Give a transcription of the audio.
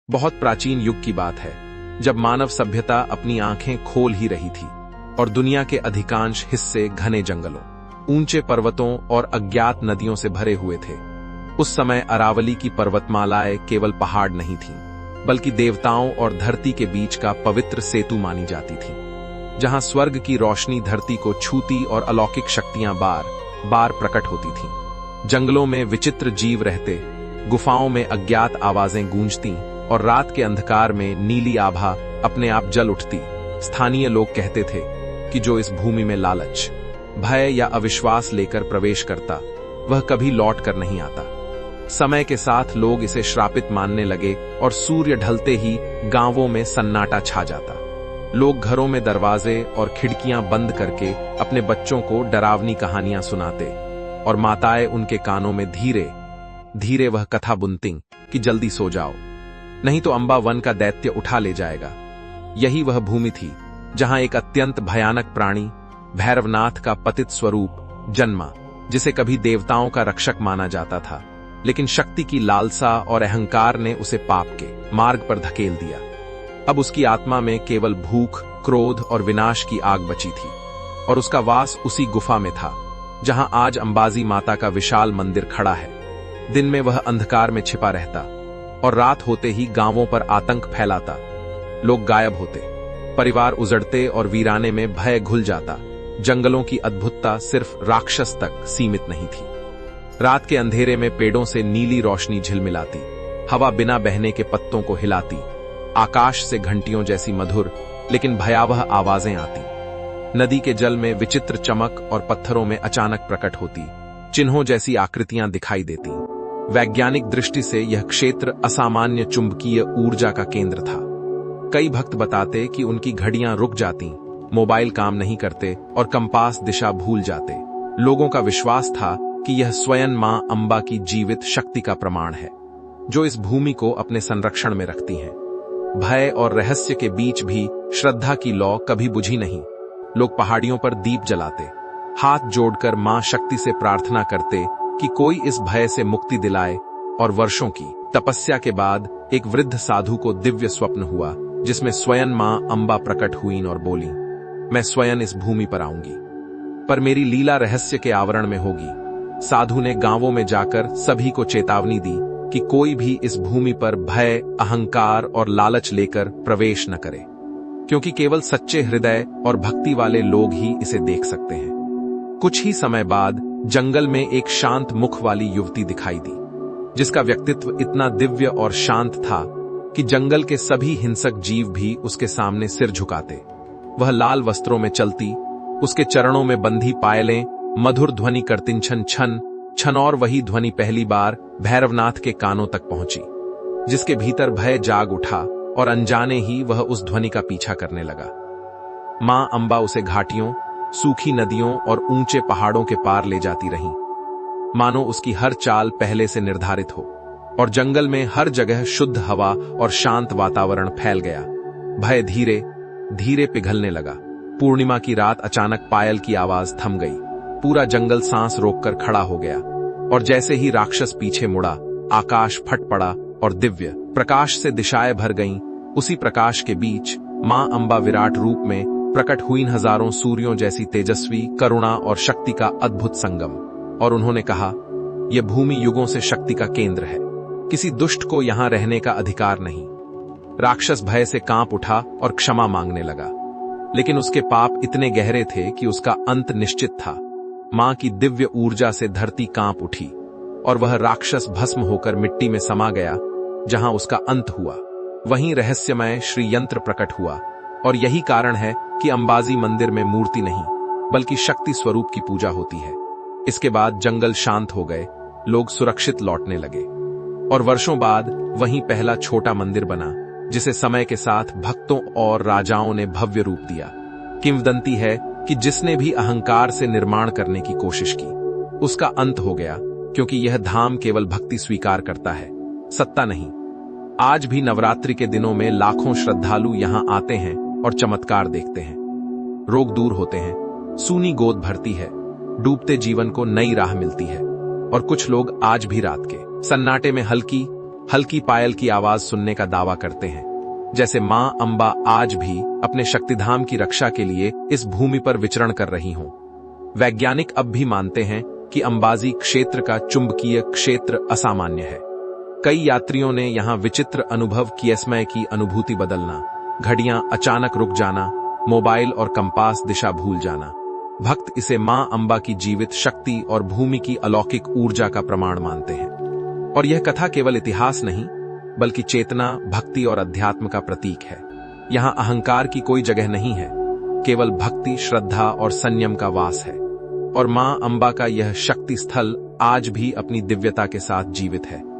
बहुत प्राचीन युग की बात है, जब मानव सभ्यता अपनी आंखें खोल ही रही थी और दुनिया के अधिकांश हिस्से घने जंगलों, ऊंचे पर्वतों और अज्ञात नदियों से भरे हुए थे। उस समय अरावली की पर्वतमालाएं केवल पहाड़ नहीं थीं, बल्कि देवताओं और धरती के बीच का पवित्र सेतु मानी जाती थी, जहां स्वर्ग की रोशनी धरती को छूती और अलौकिक शक्तियां बार बार प्रकट होती थीं। जंगलों में विचित्र जीव रहते, गुफाओं में अज्ञात आवाजें गूंजती और रात के अंधकार में नीली आभा अपने आप जल उठती। स्थानीय लोग कहते थे कि जो इस भूमि में लालच, भय या अविश्वास लेकर प्रवेश करता, वह कभी लौट कर नहीं आता। समय के साथ लोग इसे श्रापित मानने लगे और सूर्य ढलते ही गांवों में सन्नाटा छा जाता। लोग घरों में दरवाजे और खिड़कियां बंद करके अपने बच्चों को डरावनी कहानियां सुनाते और माताएं उनके कानों में धीरे धीरे वह कथा बुनती कि जल्दी सो जाओ, नहीं तो अंबा वन का दैत्य उठा ले जाएगा। यही वह भूमि थी जहां एक अत्यंत भयानक प्राणी, भैरवनाथ का पतित स्वरूप जन्मा, जिसे कभी देवताओं का रक्षक माना जाता था, लेकिन शक्ति की लालसा और अहंकार ने उसे पाप के मार्ग पर धकेल दिया। अब उसकी आत्मा में केवल भूख, क्रोध और विनाश की आग बची थी और उसका वास उसी गुफा में था जहां आज अंबाजी माता का विशाल मंदिर खड़ा है। दिन में वह अंधकार में छिपा रहता और रात होते ही गांवों पर आतंक फैलाता। लोग गायब होते, परिवार उजड़ते और वीराने में भय घुल जाता। जंगलों की अद्भुतता सिर्फ राक्षस तक सीमित नहीं थी। रात के अंधेरे में पेड़ों से नीली रोशनी झिलमिलाती, हवा बिना बहने के पत्तों को हिलाती, आकाश से घंटियों जैसी मधुर लेकिन भयावह आवाजें आती। नदी के जल में विचित्र चमक और पत्थरों में अचानक प्रकट होती चिन्हों जैसी आकृतियां दिखाई देती। वैज्ञानिक दृष्टि से यह क्षेत्र असामान्य चुंबकीय ऊर्जा का केंद्र था। कई भक्त बताते कि उनकी घड़ियां रुक जाती, मोबाइल काम नहीं करते और कंपास दिशा भूल जाते। लोगों का विश्वास था कि यह स्वयं मां अंबा की जीवित शक्ति का प्रमाण है, जो इस भूमि को अपने संरक्षण में रखती हैं। भय और रहस्य के बीच भी श्रद्धा की लौ कभी बुझी नहीं। लोग पहाड़ियों पर दीप जलाते, हाथ जोड़कर मां शक्ति से प्रार्थना करते कि कोई इस भय से मुक्ति दिलाए। और वर्षों की तपस्या के बाद एक वृद्ध साधु को दिव्य स्वप्न हुआ, जिसमें स्वयं मां अंबा प्रकट हुई और बोली, मैं स्वयं इस भूमि पर आऊंगी, पर मेरी लीला रहस्य के आवरण में होगी। साधु ने गांवों में जाकर सभी को चेतावनी दी कि कोई भी इस भूमि पर भय, अहंकार और लालच लेकर प्रवेश न करे, क्योंकि केवल सच्चे हृदय और भक्ति वाले लोग ही इसे देख सकते हैं। कुछ ही समय बाद जंगल में एक शांत मुख वाली युवती दिखाई दी, जिसका व्यक्तित्व इतना दिव्य और शांत था कि जंगल के सभी हिंसक जीव भी उसके सामने सिर झुकाते। वह लाल वस्त्रों में चलती, उसके चरणों में बंधी पायलें मधुर ध्वनि करती छन छन छन, और वही ध्वनि पहली बार भैरवनाथ के कानों तक पहुंची, जिसके भीतर भय जाग उठा और अनजाने ही वह उस ध्वनि का पीछा करने लगा। मां अंबा उसे घाटियों, सूखी नदियों और ऊंचे पहाड़ों के पार ले जाती रही, मानो उसकी हर चाल पहले से निर्धारित हो। और जंगल में हर जगह शुद्ध हवा और शांत वातावरण फैल गया। भय धीरे धीरे पिघलने लगा। पूर्णिमा की रात अचानक पायल की आवाज थम गई। पूरा जंगल सांस रोककर खड़ा हो गया और जैसे ही राक्षस पीछे मुड़ा, आकाश फट पड़ा और दिव्य प्रकाश से दिशाएं भर गईं। उसी प्रकाश के बीच मां अंबा विराट रूप में प्रकट हुई, हजारों सूर्यों जैसी तेजस्वी, करुणा और शक्ति का अद्भुत संगम। और उन्होंने कहा, यह भूमि युगों से शक्ति का केंद्र है, किसी दुष्ट को यहां रहने का अधिकार नहीं। राक्षस भय से कांप उठा और क्षमा मांगने लगा, लेकिन उसके पाप इतने गहरे थे कि उसका अंत निश्चित था। मां की दिव्य ऊर्जा से धरती कांप उठी और वह राक्षस भस्म होकर मिट्टी में समा गया। जहां उसका अंत हुआ, वहीं रहस्यमय श्री यंत्र प्रकट हुआ। और यही कारण है कि अंबाजी मंदिर में मूर्ति नहीं, बल्कि शक्ति स्वरूप की पूजा होती है। इसके बाद जंगल शांत हो गए, लोग सुरक्षित लौटने लगे और वर्षों बाद वहीं पहला छोटा मंदिर बना, जिसे समय के साथ भक्तों और राजाओं ने भव्य रूप दिया। किंवदंती है कि जिसने भी अहंकार से निर्माण करने की कोशिश की, उसका अंत हो गया, क्योंकि यह धाम केवल भक्ति स्वीकार करता है, सत्ता नहीं। आज भी नवरात्रि के दिनों में लाखों श्रद्धालु यहां आते हैं और चमत्कार देखते हैं। रोग दूर होते हैं, सूनी गोद भरती है, डूबते जीवन को नई राह मिलती है। और कुछ लोग आज भी रात के सन्नाटे में हल्की हल्की पायल की आवाज सुनने का दावा करते हैं, जैसे मां अंबा आज भी अपने शक्तिधाम की रक्षा के लिए इस भूमि पर विचरण कर रही हों। वैज्ञानिक अब भी मानते हैं कि अंबाजी क्षेत्र का चुंबकीय क्षेत्र असामान्य है। कई यात्रियों ने यहां विचित्र अनुभव किए, समय की अनुभूति बदलना, घड़ियां अचानक रुक जाना, मोबाइल और कंपास दिशा भूल जाना। भक्त इसे मां अंबा की जीवित शक्ति और भूमि की अलौकिक ऊर्जा का प्रमाण मानते हैं। और यह कथा केवल इतिहास नहीं, बल्कि चेतना, भक्ति और अध्यात्म का प्रतीक है। यहां अहंकार की कोई जगह नहीं है, केवल भक्ति, श्रद्धा और संयम का वास है। और मां अंबा का यह शक्ति स्थल आज भी अपनी दिव्यता के साथ जीवित है।